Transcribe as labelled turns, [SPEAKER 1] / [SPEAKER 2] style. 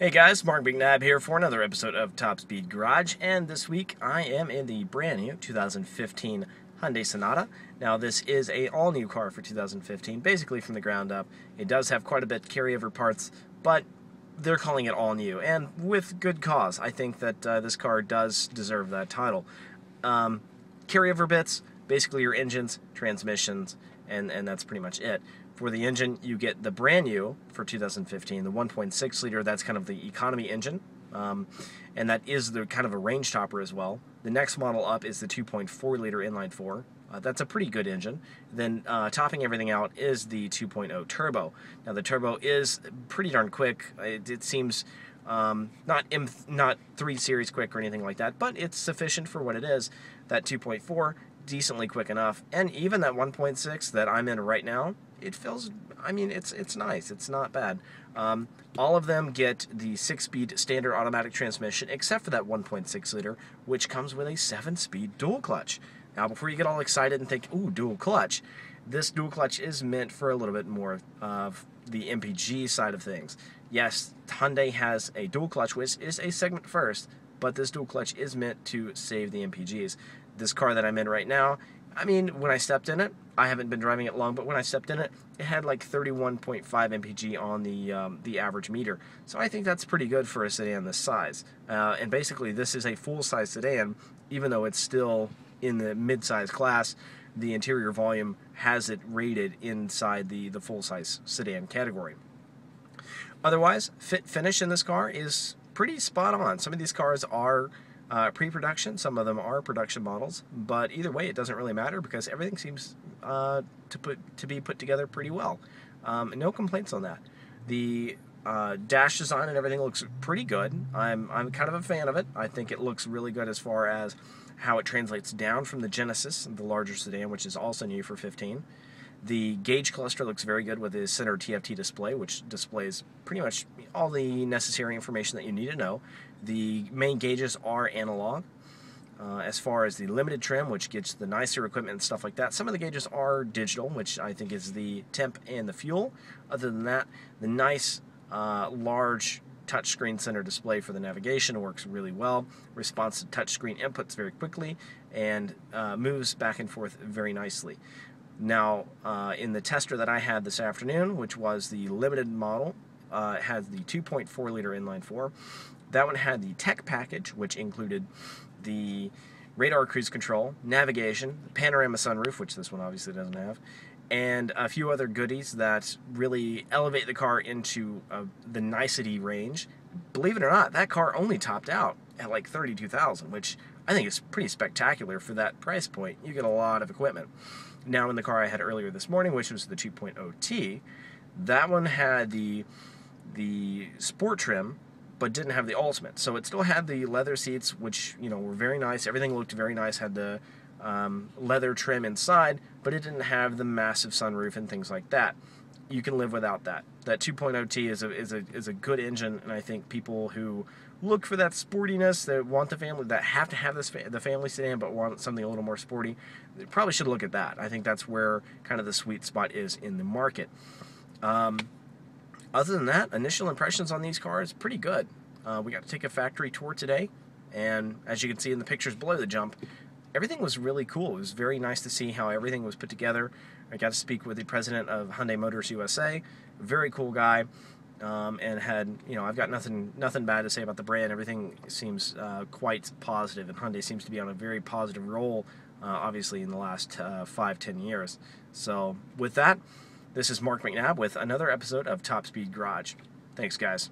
[SPEAKER 1] Hey guys, Mark McNabb here for another episode of Top Speed Garage, and this week I am in the brand new 2015 Hyundai Sonata. Now this is a all-new car for 2015, basically from the ground up. It does have quite a bit carryover parts, but they're calling it all new, and with good cause. I think that this car does deserve that title. Carryover bits, basically your engines, transmissions, and that's pretty much it. For the engine, you get the brand new for 2015, the 1.6 liter. That's kind of the economy engine, and that is the kind of a range topper as well. The next model up is the 2.4 liter inline four. That's a pretty good engine. Then topping everything out is the 2.0 turbo. Now the turbo is pretty darn quick. It seems not 3 Series quick or anything like that, but it's sufficient for what it is. That 2.4, decently quick enough, and even that 1.6 that I'm in right now, it feels, I mean, it's nice. It's not bad. All of them get the 6-speed standard automatic transmission, except for that 1.6 liter, which comes with a 7-speed dual clutch. Now, before you get all excited and think, ooh, dual clutch, this dual clutch is meant for a little bit more of the MPG side of things. Yes, Hyundai has a dual clutch, which is a segment first, but this dual clutch is meant to save the MPGs. This car that I'm in right now, I mean, when I stepped in it, I haven't been driving it long, but when I stepped in it, it had like 31.5 mpg on the average meter. So I think that's pretty good for a sedan this size. And basically, this is a full-size sedan, even though it's still in the mid-size class. The interior volume has it rated inside the full-size sedan category. Otherwise, fit finish in this car is pretty spot on. Some of these cars are pre-production, some of them are production models, but either way it doesn't really matter because everything seems to be put together pretty well. No complaints on that. The dash design and everything looks pretty good. I'm kind of a fan of it. I think it looks really good as far as how it translates down from the Genesis, the larger sedan, which is also new for 15. The gauge cluster looks very good with the center TFT display, which displays pretty much all the necessary information that you need to know. The main gauges are analog. As far as the limited trim, which gets the nicer equipment and stuff like that, some of the gauges are digital, which I think is the temp and the fuel. Other than that, the nice large touchscreen center display for the navigation works really well. Responds to touchscreen inputs very quickly and moves back and forth very nicely. Now, in the tester that I had this afternoon, which was the limited model, it has the 2.4 liter inline four. That one had the tech package, which included the radar cruise control, navigation, the panorama sunroof, which this one obviously doesn't have, and a few other goodies that really elevate the car into the nicety range. Believe it or not, that car only topped out at like $32,000, which I think is pretty spectacular for that price point. You get a lot of equipment. Now in the car I had earlier this morning, which was the 2.0T, that one had the sport trim, but didn't have the ultimate. So it still had the leather seats, which, you know, were very nice. Everything looked very nice. Had the leather trim inside, but it didn't have the massive sunroof and things like that. You can live without that. That 2.0T is a good engine, and I think people who look for that sportiness, that want the family, that have to have the family sedan, but want something a little more sporty, they probably should look at that. I think that's where kind of the sweet spot is in the market. Other than that, initial impressions on these cars, pretty good. We got to take a factory tour today, and as you can see in the pictures below the jump, everything was really cool. It was very nice to see how everything was put together. I got to speak with the president of Hyundai Motors USA, very cool guy, and had, you know, I've got nothing bad to say about the brand. Everything seems quite positive, and Hyundai seems to be on a very positive roll, obviously in the last 5-10 years. So with that, this is Mark McNabb with another episode of Top Speed Garage. Thanks, guys.